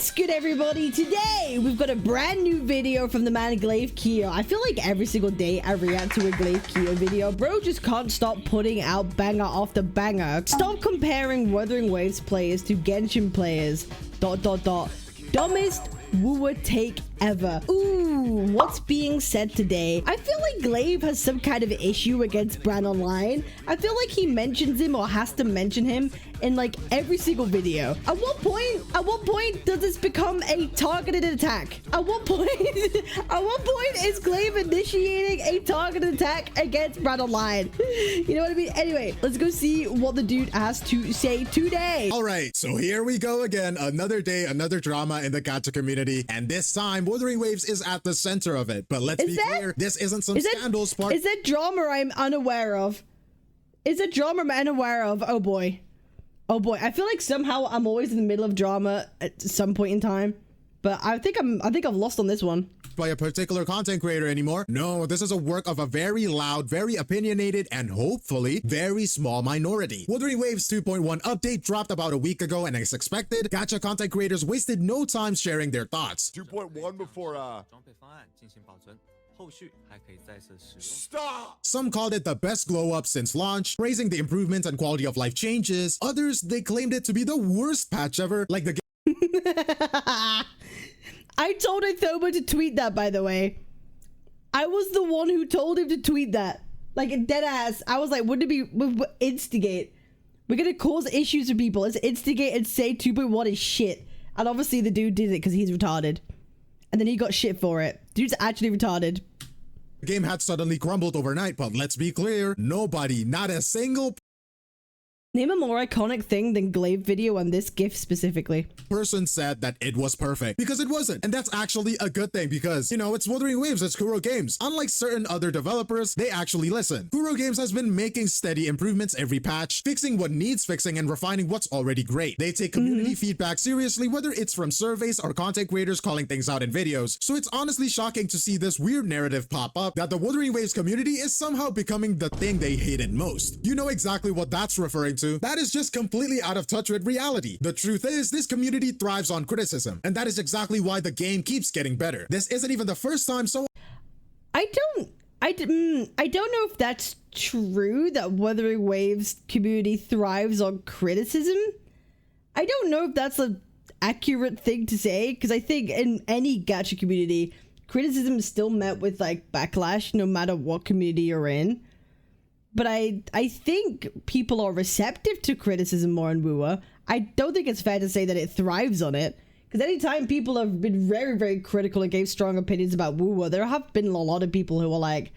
What's good, everybody? Today we've got a brand new video from the man Glaive Keo. I feel like every single day I react to a Glaive Keo video. Bro just can't stop putting out banger after banger. Stop comparing Wuthering Waves players to Genshin players. ... Dumbest wuwa take ever. Ooh, what's being said today? I feel like Glaive has some kind of issue against Bran Online. I feel like he mentions him or has to mention him in like every single video. At what point does this become a targeted attack? At what point is Glaive initiating a targeted attack against Bran Online? You know what I mean? Anyway, let's go see what the dude has to say today. All right, so here we go again. Another day, another drama in the gacha community, and this time Wuthering Waves is at the center of it. But let's be clear, this isn't some scandal spark. Is that drama I'm unaware of? Is it drama I'm unaware of? Oh boy. Oh boy, I feel like somehow I'm always in the middle of drama at some point in time, but I think I've lost on this one. By a particular content creator anymore. No, this is a work of a very loud, very opinionated, and hopefully very small minority. Wuthering Waves 2.1 update dropped about a week ago, and as expected, gacha content creators wasted no time sharing their thoughts. 2.1 before Stop! Some called it the best glow up since launch, praising the improvements and quality of life changes. Others, they claimed it to be the worst patch ever, like the I told Ithoma to tweet that, by the way. I was the one who told him to tweet that. Like, dead ass. I was like, wouldn't it be instigate? We're gonna cause issues for people. Let's instigate and say 2.1 is shit. And obviously the dude did it because he's retarded. And then he got shit for it. Dude's actually retarded. The game had suddenly crumbled overnight, but let's be clear, nobody, not a single Name a more iconic thing than Glaive video on this GIF specifically. person said that it was perfect, because it wasn't. And that's actually a good thing because, you know, it's Wuthering Waves, it's Kuro Games. Unlike certain other developers, they actually listen. Kuro Games has been making steady improvements every patch, fixing what needs fixing and refining what's already great. They take community feedback seriously, whether it's from surveys or content creators calling things out in videos. So it's honestly shocking to see this weird narrative pop up that the Wuthering Waves community is somehow becoming the thing they hated most. You know exactly what that's referring to. That is just completely out of touch with reality. The truth is, this community thrives on criticism, and that is exactly why the game keeps getting better. This isn't even the first time someone I don't know if that's true, that Wuthering Waves community thrives on criticism. I don't know if that's an accurate thing to say, because I think in any gacha community, criticism is still met with like backlash no matter what community you're in. But I think people are receptive to criticism more in wuwa. I don't think it's fair to say that it thrives on it. Because anytime people have been very, very critical and gave strong opinions about wuwa, there have been a lot of people who are like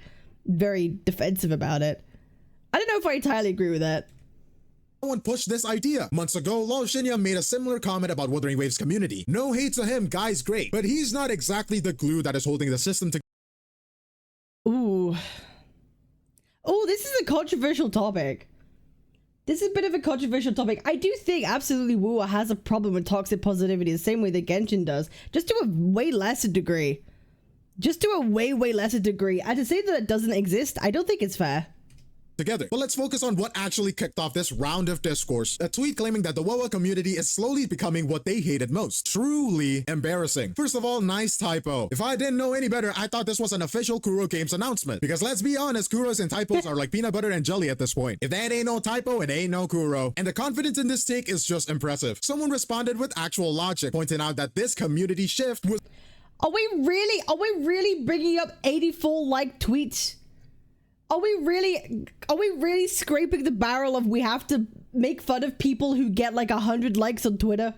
very defensive about it. I don't know if I entirely agree with that. Someone pushed this idea. Months ago, Lol Shinya made a similar comment about Wuthering Waves community. No hate to him, guy's great. But he's not exactly the glue that is holding the system together. Ooh. Oh, this is a controversial topic. This is a bit of a controversial topic. I do think absolutely wuwa has a problem with toxic positivity the same way that Genshin does. Just to a way lesser degree. Just to a way lesser degree. And to say that it doesn't exist, I don't think it's fair. But let's focus on what actually kicked off this round of discourse. A tweet claiming that the WoW community is slowly becoming what they hated most. Truly embarrassing. First of all, nice typo. If I didn't know any better, I thought this was an official Kuro Games announcement. Because let's be honest, Kuros and typos are like peanut butter and jelly at this point. If that ain't no typo, it ain't no Kuro. And the confidence in this take is just impressive. Someone responded with actual logic, pointing out that this community shift was... Are we really bringing up 84 like tweets? Are we really scraping the barrel of we have to make fun of people who get like 100 likes on Twitter?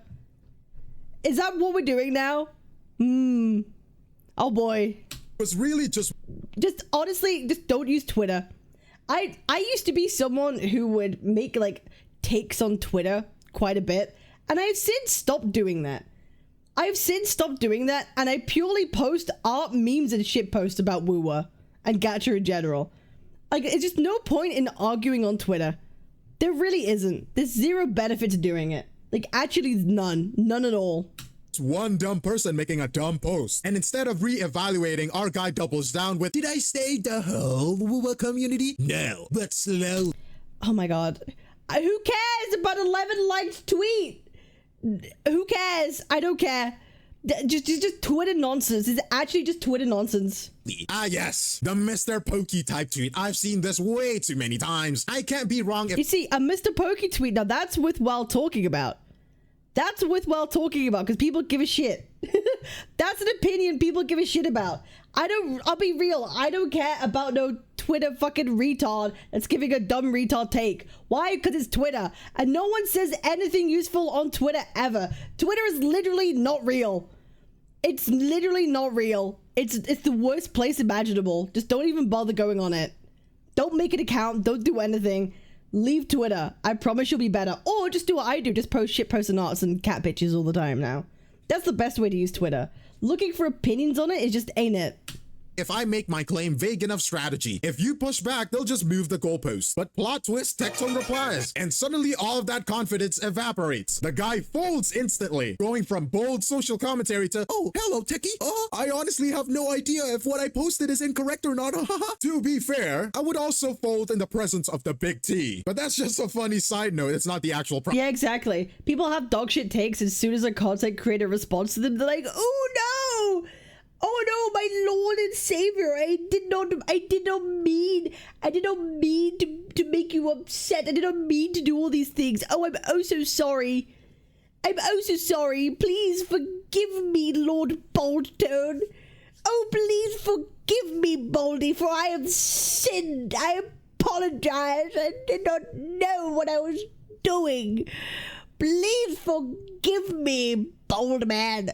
Is that what we're doing now? Oh boy. Was really just honestly, just don't use Twitter. I used to be someone who would make like takes on Twitter quite a bit, and I've since stopped doing that. And I purely post art, memes, and shit posts about wuwa and gacha in general. Like, it's just no point in arguing on Twitter. There really isn't. There's zero benefit to doing it. Like, actually none at all. One dumb person making a dumb post, and instead of re-evaluating, our guy doubles down with, did I say the whole wuwa community? No, but slow. Oh my god. Who cares about 11 liked tweet? Who cares? I don't care. Just Twitter nonsense. It's actually just Twitter nonsense. Ah, yes, the Mr. Pokey type tweet. I've seen this way too many times. I can't be wrong if— You see, a Mr. Pokey tweet, now that's worthwhile talking about. That's worthwhile talking about because people give a shit. That's an opinion people give a shit about. I'll be real. I don't care about no Twitter fucking retard that's giving a dumb retard take. Why? Because it's Twitter. And no one says anything useful on Twitter ever. Twitter is literally not real. It's literally not real. It's the worst place imaginable. Just don't even bother going on it. Don't make an account. Don't do anything. Leave Twitter. I promise you'll be better. Or just do what I do. Just post shitposting arts and cat pictures all the time now. That's the best way to use Twitter. Looking for opinions on it is just ain't it. if I make my claim vague enough strategy. If you push back, they'll just move the goalpost. But plot twist, Tectone replies, and suddenly all of that confidence evaporates. The guy folds instantly, going from bold social commentary to, "Oh, hello, techie. I honestly have no idea if what I posted is incorrect or not." To be fair, I would also fold in the presence of the big T. But that's just a funny side note. It's not the actual problem. Yeah, exactly. People have dogshit takes as soon as a content creator responds to them. They're like, "Oh no! Oh no, my Lord and Savior! I did not mean to make you upset. I did not mean to do all these things. Oh, I'm oh so sorry. I'm oh so sorry. Please forgive me, Lord Boldtone. Oh, please forgive me, Baldy, for I have sinned. I apologize. I did not know what I was doing. Please forgive me, Bold Man."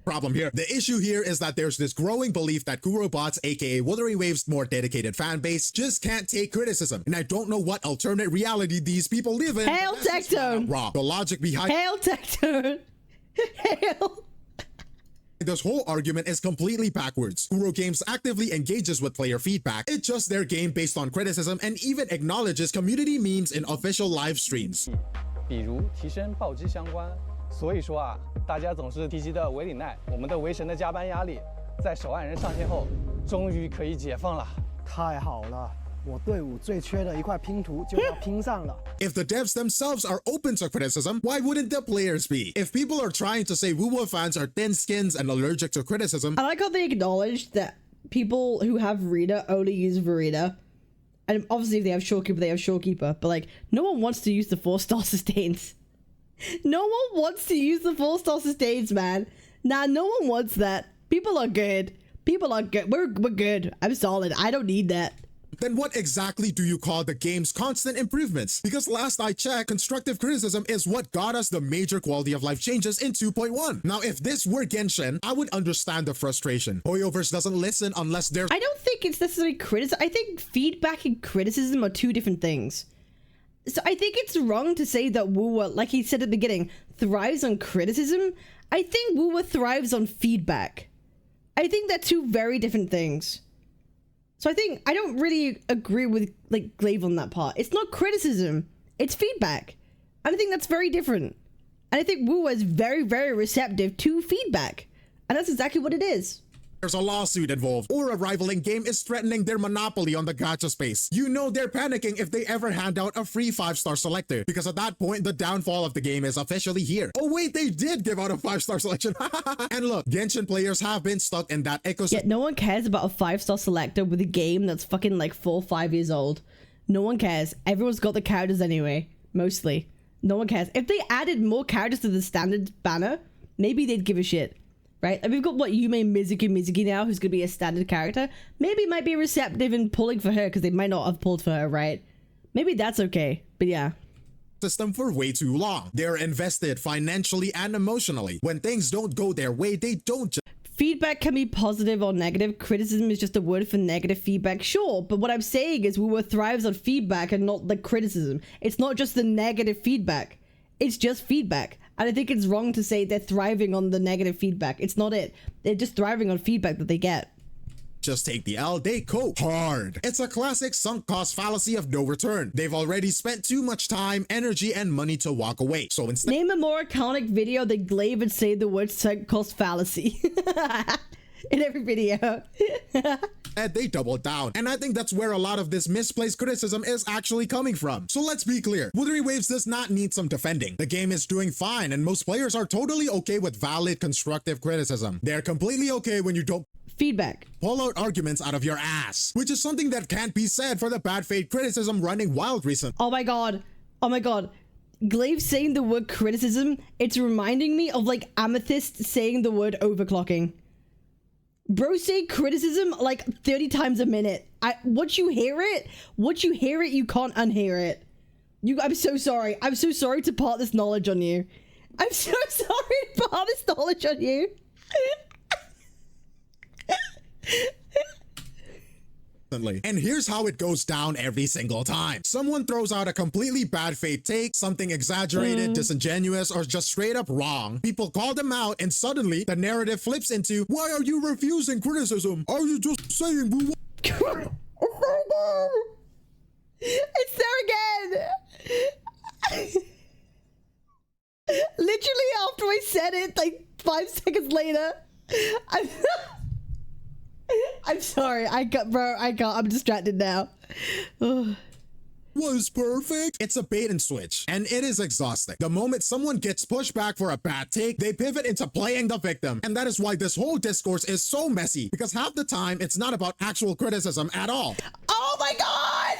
Problem here. The issue here is that there's this growing belief that Kurobots, aka Wuthering Waves' more dedicated fan base, just can't take criticism. And I don't know what alternate reality these people live in. Hail Tectone! Wrong. The logic behind Hail Tectone! Hail! this whole argument is completely backwards. Kuro Games actively engages with player feedback, adjusts their game based on criticism, and even acknowledges community memes in official live streams. 比如提升报知相关，所以说啊，大家总是提及的维里奈，我们的维神的加班压力，在手按人上线后，终于可以解放了。太好了，我队伍最缺的一块拼图就要拼上了。If the devs themselves are open to criticism, why wouldn't the players be? If people are trying to say wuwa fans are thin skins and allergic to criticism, I like how they acknowledge that people who have Rita only use Verita. And obviously if they have Shorekeeper, they have Shorekeeper. But like, no one wants to use the 4-star sustains. No one wants to use the 4-star sustains, man. Nah, no one wants that. People are good. People are good. We're good. I'm solid. I don't need that. then what exactly do you call the game's constant improvements? Because last I checked, constructive criticism is what got us the major quality of life changes in 2.1. Now, if this were Genshin, I would understand the frustration. Hoyoverse doesn't listen unless they're— I don't think it's necessarily criticism. I think feedback and criticism are two different things. So I think it's wrong to say that wuwa, like he said at the beginning, thrives on criticism. I think wuwa thrives on feedback. I think they're two very different things. So I don't really agree with like Glaive on that part. It's not criticism, it's feedback. And I think that's very different. And I think wuwa is very, very receptive to feedback. And that's exactly what it is. there's a lawsuit involved, or a rivaling game is threatening their monopoly on the gacha space. You know they're panicking if they ever hand out a free 5-star selector, because at that point, the downfall of the game is officially here. Oh wait, they did give out a 5-star selection. And look, Genshin players have been stuck in that ecosystem. Yet no one cares about a 5-star selector with a game that's fucking like 4 or 5 years old. No one cares. Everyone's got the characters anyway. Mostly. No one cares. If they added more characters to the standard banner, maybe they'd give a shit. Right? Like we've got what Yume Mizuki now, who's gonna be a standard character. Maybe might be receptive in pulling for her because they might not have pulled for her, right? Maybe that's okay. But yeah. System for way too long. They're invested financially and emotionally. When things don't go their way, they don't just— Feedback can be positive or negative. Criticism is just a word for negative feedback. Sure, but what I'm saying is wuwa thrives on feedback and not the criticism. It's not just the negative feedback. It's just feedback. And I think it's wrong to say they're thriving on the negative feedback. It's not it. They're just thriving on feedback that they get. just take the L, they go hard. It's a classic sunk cost fallacy of no return. They've already spent too much time, energy, and money to walk away. So instead— Name a more iconic video that Glaive would say the word sunk cost fallacy. in every video. They doubled down. And I think that's where a lot of this misplaced criticism is actually coming from. So let's be clear. Wuthering Waves does not need some defending. The game is doing fine, and most players are totally okay with valid constructive criticism. They're completely okay when you don't Feedback. pull out arguments out of your ass, which is something that can't be said for the bad faith criticism running wild recently. Oh my god. Oh my god. Glaive saying the word criticism, it's reminding me of like Amethyst saying the word overclocking. Bro say criticism like 30 times a minute. Once you hear it, you can't unhear it. I'm so sorry. I'm so sorry to part this knowledge on you. I'm so sorry to part this knowledge on you. And here's how it goes down every single time. Someone throws out a completely bad faith take, something exaggerated, disingenuous, or just straight up wrong. People call them out, and suddenly the narrative flips into, why are you refusing criticism? Are you just saying wuwa? It's there again. Literally after I said it, like 5 seconds later, I'm sorry. I'm distracted now. Was perfect. It's a bait and switch, and it is exhausting. The moment someone gets pushed back for a bad take, they pivot into playing the victim. And that is why this whole discourse is so messy, because half the time it's not about actual criticism at all. Oh my god!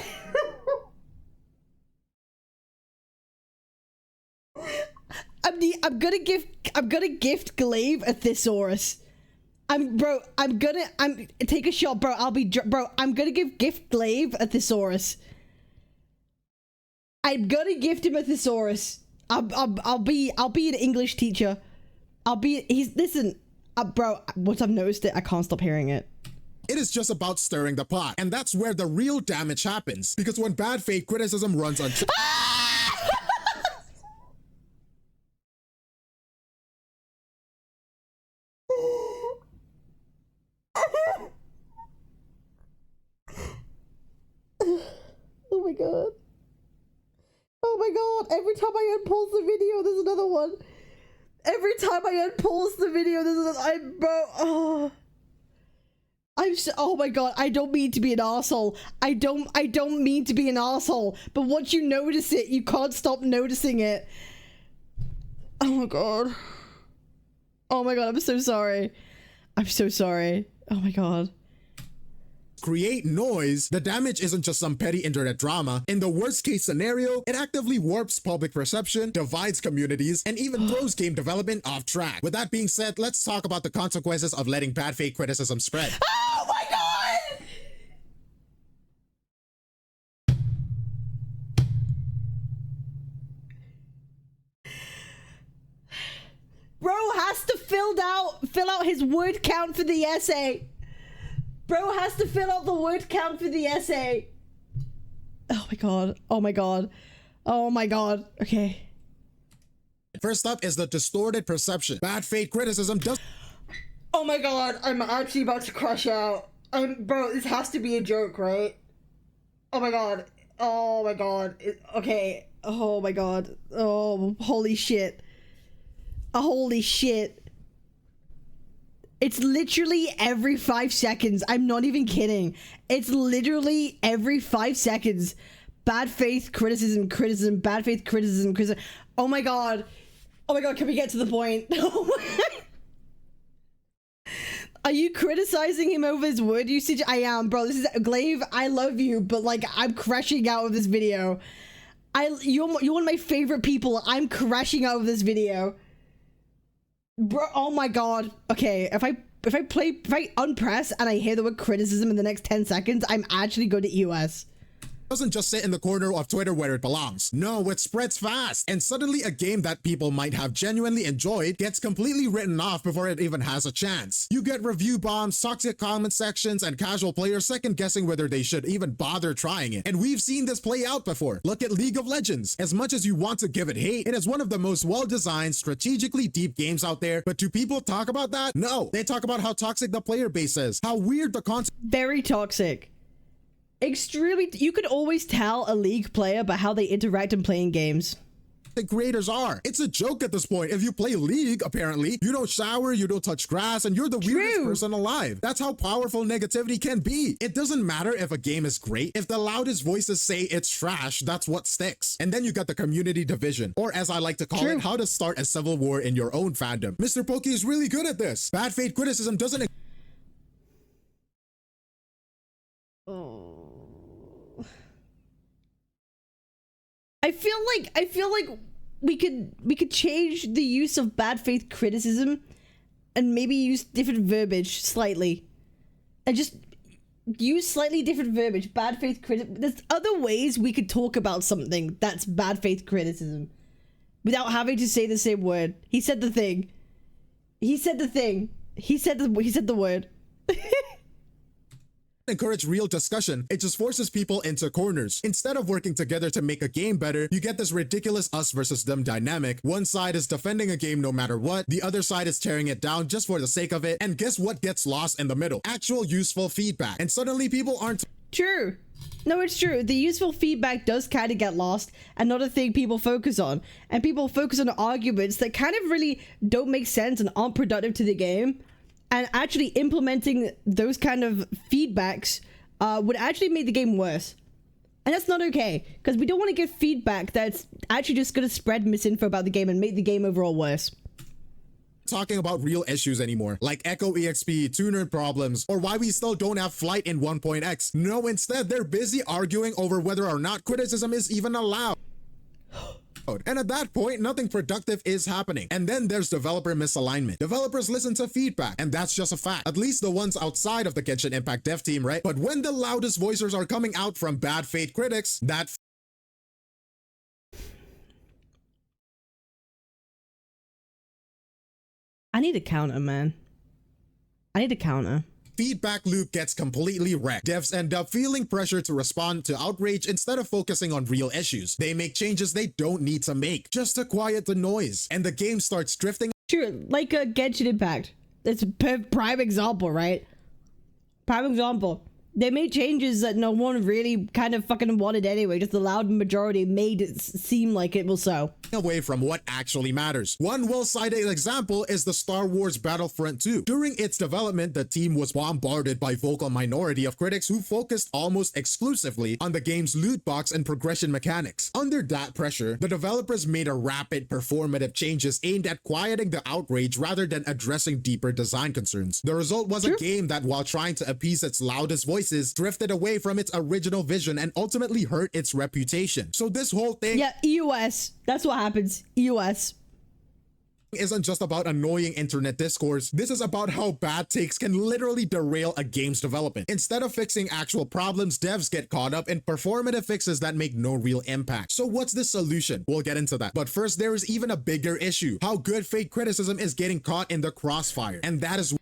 I'm gonna gift Glaive a thesaurus. Take a shot, bro. I'm gonna gift Glaive a thesaurus. I'm gonna gift him a thesaurus. I'll be an English teacher. Bro, once I've noticed it, I can't stop hearing it. It is just about stirring the pot, and that's where the real damage happens. Because when bad faith criticism runs on Oh my god. Oh my god. Every time I unpause the video, there's another one. Every time I unpause the video, there's another. Oh my god. I don't mean to be an arsehole. I don't mean to be an arsehole. But once you notice it, you can't stop noticing it. Oh my god. Oh my god. I'm so sorry. I'm so sorry. Oh my god. create noise, the damage isn't just some petty internet drama. In the worst case scenario, it actively warps public perception, divides communities, and even throws game development off track. With that being said, let's talk about the consequences of letting bad faith criticism spread. Oh my god! Bro has to fill out his word count for the essay. Bro has to fill out the word count for the essay. Oh my god. Oh my god. Oh my god. Okay. First up is the distorted perception. Bad faith criticism does. Oh my god. I'm actually about to crash out. Bro, this has to be a joke, right? Oh my god. Oh my god. Okay. Oh my god. Oh, holy shit. Holy shit. It's literally every 5 seconds. I'm not even kidding. It's literally every 5 seconds. Bad faith, criticism, bad faith, criticism. Oh my god. Oh my god, can we get to the point? Are you criticizing him over his word usage? I am, bro. This is Glaive. I love you, but like I'm crashing out of this video. You're one of my favorite people. I'm crashing out of this video. Bro, oh my god. Okay, if I unpress and I hear the word criticism in the next 10 seconds, I'm actually going to US. Doesn't just sit in the corner of Twitter where it belongs. No, it spreads fast, and suddenly a game that people might have genuinely enjoyed gets completely written off before it even has a chance. You get review bombs, toxic comment sections, and casual players second guessing whether they should even bother trying it. And we've seen this play out before. Look at League of Legends. As much as you want to give it hate, it is one of the most well-designed, strategically deep games out there. But do people talk about that? No. They talk about how toxic the player base is, how weird the content. Very toxic. Extremely. You could always tell a League player by how they interact in playing games. creators are. It's a joke at this point. If you play League, apparently, you don't shower, you don't touch grass, and you're the weirdest person alive. That's how powerful negativity can be. It doesn't matter if a game is great. If the loudest voices say it's trash, that's what sticks. And then you got the community division, or as I like to call it, how to start a civil war in your own fandom. Mr. Pokey is really good at this. Bad faith criticism doesn't I feel like we could change the use of bad faith criticism and maybe use different verbiage slightly. And just use slightly different verbiage. Bad faith criticism. There's other ways we could talk about something that's bad faith criticism without having to say the same word. He said the thing. He said the thing. He said the word. encourage real discussion. It just forces people into corners. Instead of working together to make a game better, you get this ridiculous us versus them dynamic. One side is defending a game no matter what, the other side is tearing it down just for the sake of it, and guess what gets lost in the middle? Actual useful feedback. And suddenly people aren't true. No, it's true. The useful feedback does kind of get lost and not a thing people focus on. And people focus on arguments that kind of really don't make sense and aren't productive to the game. And actually implementing those kind of feedbacks would actually make the game worse. And that's not okay, because we don't want to give feedback that's actually just going to spread misinfo about the game and make the game overall worse. Talking about real issues anymore, like Echo EXP, tuner problems, or why we still don't have flight in 1.x. No, instead, they're busy arguing over whether or not criticism is even allowed. And at that point, nothing productive is happening. And then there's developer misalignment. Developers listen to feedback, and that's just a fact. At least the ones outside of the Genshin Impact dev team, right? But when the loudest voices are coming out from bad faith critics, that I need a counter, man. I need a counter. feedback loop gets completely wrecked. Devs end up feeling pressure to respond to outrage instead of focusing on real issues. They make changes they don't need to make, just to quiet the noise, and the game starts drifting. Sure, like a Genshin Impact. It's a prime example, right? Prime example. They made changes that no one really kind of fucking wanted anyway. Just the loud majority made it seem like it was so. Away from what actually matters. One well-cited example is the Star Wars Battlefront 2. During its development, the team was bombarded by vocal minority of critics who focused almost exclusively on the game's loot box and progression mechanics. Under that pressure, the developers made a rapid performative changes aimed at quieting the outrage rather than addressing deeper design concerns. The result was a game that, while trying to appease its loudest voices, drifted away from its original vision and ultimately hurt its reputation. So this whole thing, yeah, EOS, that's what happens. EOS isn't just about annoying internet discourse. This is about how bad takes can literally derail a game's development. Instead of fixing actual problems, devs get caught up in performative fixes that make no real impact. So what's the solution? We'll get into that. But first, there is even a bigger issue: how good fake criticism is getting caught in the crossfire. And that is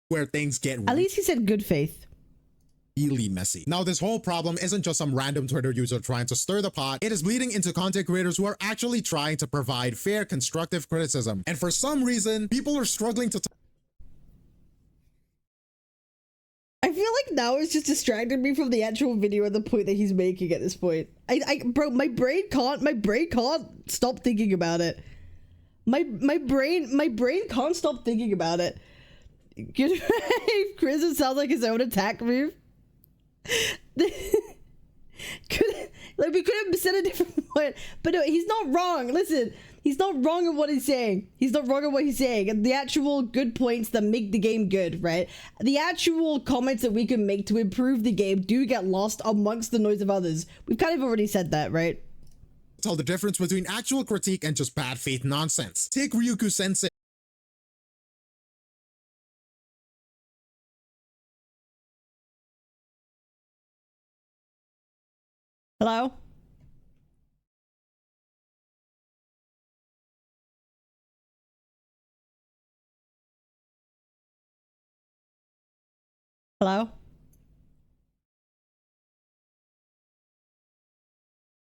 where things get at least he said good faith. Really messy. Now, this whole problem isn't just some random Twitter user trying to stir the pot. It is bleeding into content creators who are actually trying to provide fair, constructive criticism. And for some reason, people are struggling to I feel like now it's just distracted me from the actual video and the point that he's making at this point. Bro, my brain can't stop thinking about it. My brain can't stop thinking about it. Chris, it sounds like his own attack move. We could have said a different word, but no, he's not wrong. Listen, he's not wrong in what he's saying. He's not wrong in what he's saying. And the actual good points that make the game good, right? The actual comments that we can make to improve the game do get lost amongst the noise of others. We've kind of already said that, right? tell the difference between actual critique and just bad faith nonsense. Take Ryuku Sensei. Hello? Hello?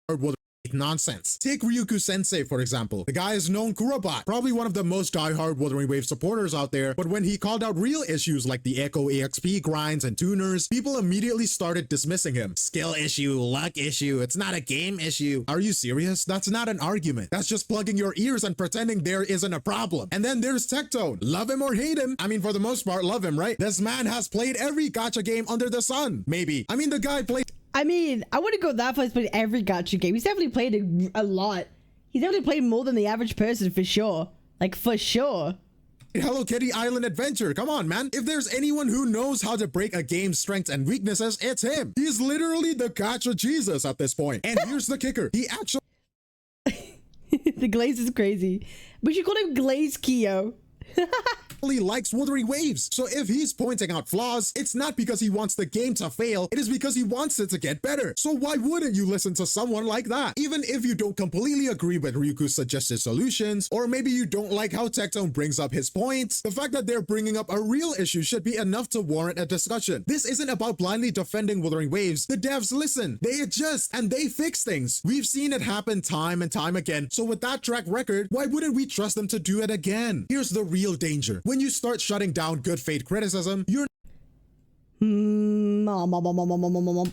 Wuthering nonsense. Take Ryuku Sensei, for example. The guy is known Kurobot, probably one of the most diehard Wuthering Waves supporters out there, but when he called out real issues like the Echo EXP grinds and tuners, people immediately started dismissing him. Skill issue, luck issue, it's not a game issue. Are you serious? That's not an argument. That's just plugging your ears and pretending there isn't a problem. And then there's Tectone. Love him or hate him. I mean, for the most part, love him, right? This man has played every gacha game under the sun. Maybe. I mean, the guy played... I mean, I wouldn't go that far. He's played every gacha game. He's definitely played a lot. He's definitely played more than the average person for sure. Like, for sure. Hello Kitty Island Adventure. Come on, man. If there's anyone who knows how to break a game's strengths and weaknesses, it's him. He's literally the gacha Jesus at this point. And here's the kicker. He actually... The glaze is crazy. We should call him Glaze Kyo. likes Wuthering Waves. So if he's pointing out flaws, it's not because he wants the game to fail, it is because he wants it to get better. So why wouldn't you listen to someone like that? Even if you don't completely agree with Ryuku's suggested solutions, or maybe you don't like how Tectone brings up his points, the fact that they're bringing up a real issue should be enough to warrant a discussion. This isn't about blindly defending Wuthering Waves. The devs listen, they adjust, and they fix things. We've seen it happen time and time again. So with that track record, why wouldn't we trust them to do it again? Here's the real danger. When you start shutting down good faith criticism, you're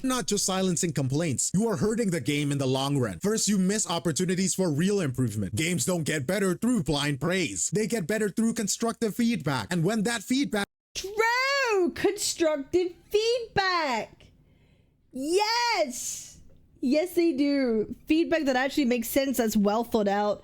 not just silencing complaints, you are hurting the game in the long run. First, you miss opportunities for real improvement. Games don't get better through blind praise. They get better through constructive feedback. And when that feedback... True! Constructive feedback! Yes! Yes, they do. Feedback that actually makes sense, that's well thought out.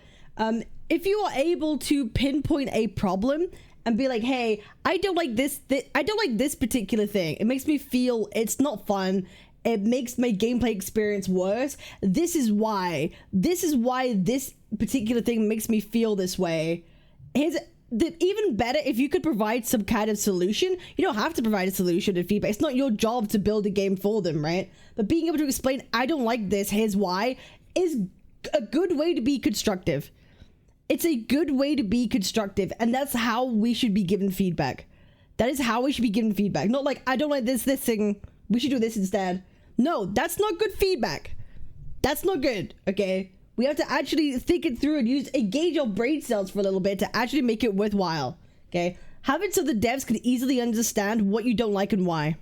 If you are able to pinpoint a problem and be like, hey, I don't like this particular thing. It makes me feel it's not fun. It makes my gameplay experience worse. This is why this particular thing makes me feel this way. Even better if you could provide some kind of solution. You don't have to provide a solution and feedback. It's not your job to build a game for them, right? But being able to explain, I don't like this, here's why, is a good way to be constructive. It's a good way to be constructive, and that's how we should be given feedback. That is how we should be given feedback. Not like, I don't like this thing, we should do this instead. No, that's not good feedback. That's not good, okay? We have to actually think it through and engage our brain cells for a little bit to actually make it worthwhile, okay? Have it so the devs can easily understand what you don't like and why.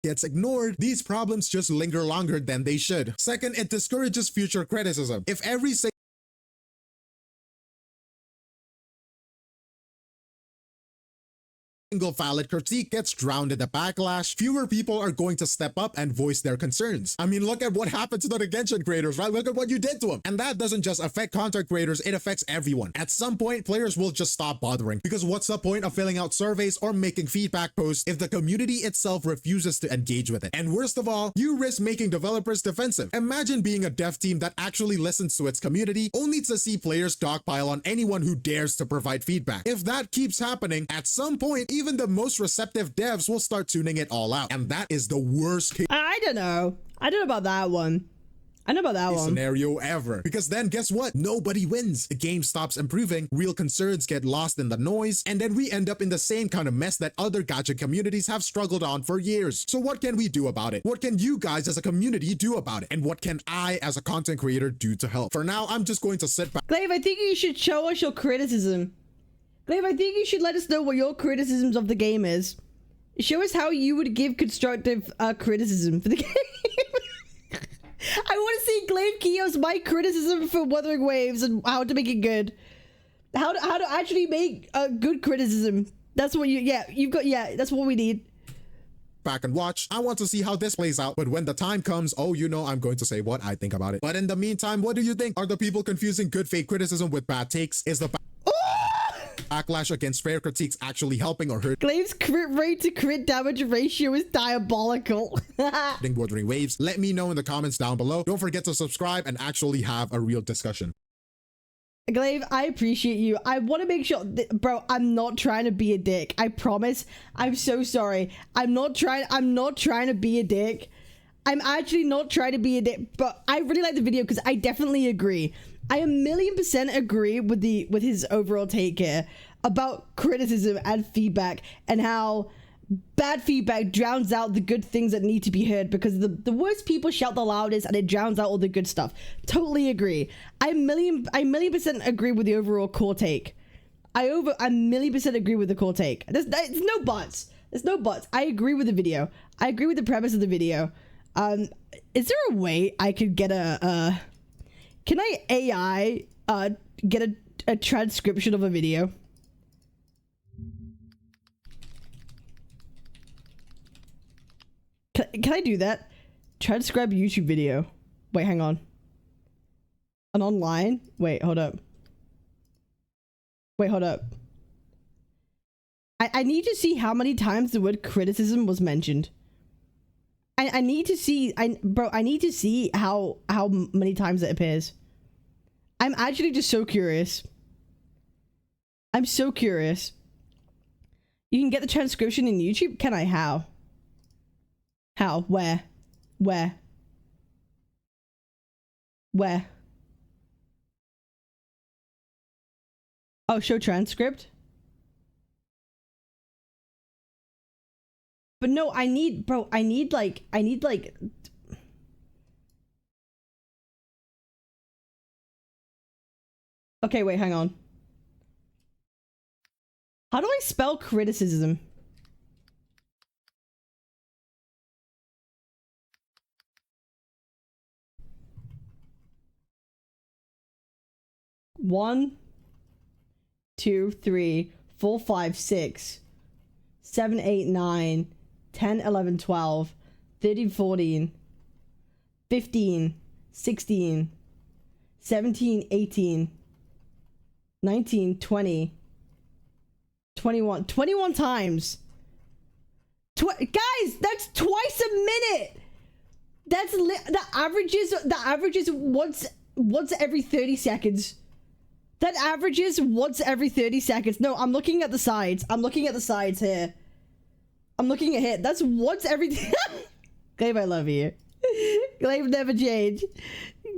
Gets ignored, these problems just linger longer than they should. Second, it discourages future criticism. If every single valid critique gets drowned in the backlash, fewer people are going to step up and voice their concerns. I mean, look at what happened to the Genshin creators, right? Look at what you did to them. And that doesn't just affect content creators, it affects everyone. At some point, players will just stop bothering, because what's the point of filling out surveys or making feedback posts if the community itself refuses to engage with it? And worst of all, you risk making developers defensive. Imagine being a dev team that actually listens to its community, only to see players dogpile on anyone who dares to provide feedback. If that keeps happening, at some point, even the most receptive devs will start tuning it all out. And that is the worst case I don't know about that one. I know about that one. Scenario ever. Because then guess what? Nobody wins. The game stops improving, real concerns get lost in the noise, and then we end up in the same kind of mess that other gacha communities have struggled on for years. So what can we do about it? What can you guys as a community do about it? And what can I as a content creator do to help? For now, I'm just going to sit back. Glaive, I think you should show us your criticism. Glaive, I think you should let us know what your criticisms of the game is. Show us how you would give constructive criticism for the game. I want to see Glaive Kyo's my criticism for Wuthering Waves and how to make it good. How to actually make a good criticism. That's what that's what we need. Back and watch. I want to see how this plays out, but when the time comes, oh, you know, I'm going to say what I think about it. But in the meantime, what do you think? Are the people confusing good faith criticism with bad takes? Is the backlash against fair critiques actually helping or hurting? Glaive's crit rate to crit damage ratio is diabolical. Wuthering Waves? Let me know in the comments down below. Don't forget to subscribe and actually have a real discussion. Glaive, I appreciate you. I want to make sure bro, I'm not trying to be a dick. I promise. I'm so sorry. I'm not trying to be a dick. I'm actually not trying to be a dick, but I really like the video because I definitely agree. I 1,000,000% agree with his overall take here about criticism and feedback and how Bad feedback drowns out the good things that need to be heard because the worst people shout the loudest and it drowns out all the good stuff. Totally agree. I million percent agree with the overall core take. I million percent agree with the core take. There's no buts. There's no buts. I agree with the video. I agree with the premise of the video. Is there a way I could get can I AI get a transcription of a video? Can I do that? Transcribe YouTube video. Wait, hang on. An online? Wait, hold up. Wait, hold up. I need to see how many times the word criticism was mentioned. I need to see, bro, I need to see how many times it appears. I'm actually just so curious. I'm so curious. You can get the transcription in YouTube? Can I? How? How? Where? Where? Where? Oh, show transcript? But no, I need, bro, I need like... Okay, wait, hang on. How do I spell criticism? One, 2, 3, 4, 5, 6, 7, 8, 9, 10, 11, 12, 13, 14, 15, 16, 17, 18, 19, 20, 21. 21 times. Guys, that's twice a minute. That's the averages once every 30 seconds. That averages once every 30 seconds. No, I'm looking at the sides. I'm looking at the sides here. I'm looking at here. That's once every... Glaive, I love you. Glaive never change.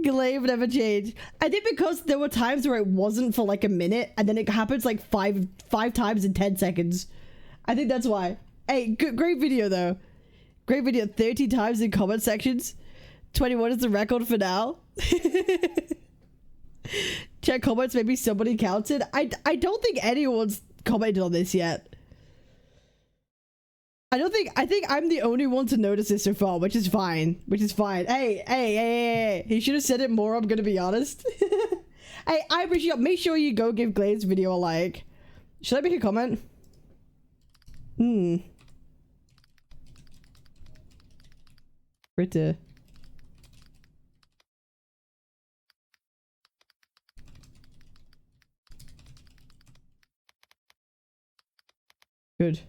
Glaive never change. I think because there were times where it wasn't for like a minute and then it happens like five times in 10 seconds. I think that's why. Hey, great video though. Great video. 30 times in comment sections. 21 is the record for now. Check comments, maybe somebody counted. I don't think anyone's commented on this yet. I think I'm the only one to notice this so far, which is fine. Which is fine. Hey. He should have said it more, I'm gonna be honest. Hey, I appreciate, make sure you go give Glaive's video a like. Should I make a comment? Ritter. Good.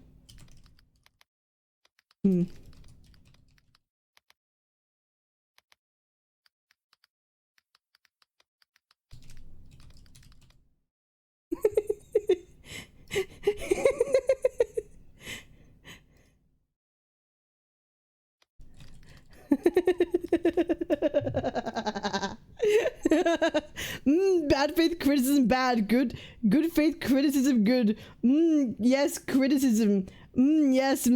Bad faith criticism bad. Good faith criticism good. Yes, criticism. Yes,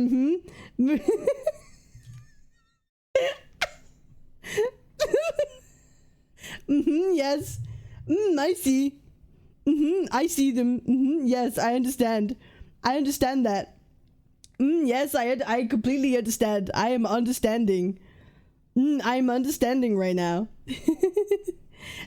yes. I see. I see them. Yes, I understand. I understand that. Yes, I completely understand. I am understanding. I'm understanding right now.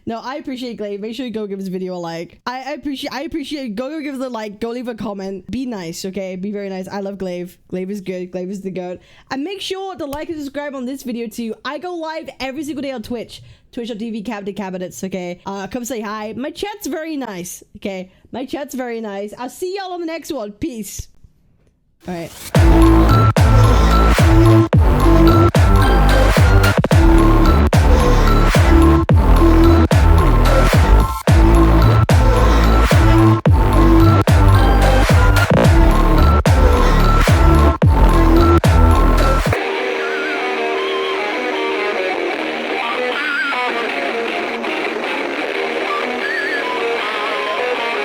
No, I appreciate Glaive. Make sure you go give this video a like. I appreciate. Go give it a like. Go leave a comment. Be nice, okay? Be very nice. I love Glaive. Glaive is good. Glaive is the goat. And make sure to like and subscribe on this video too. I go live every single day on Twitch. Twitch.tv Cabinetz, okay? Come say hi. My chat's very nice, okay? My chat's very nice. I'll see y'all on the next one. Peace. All right.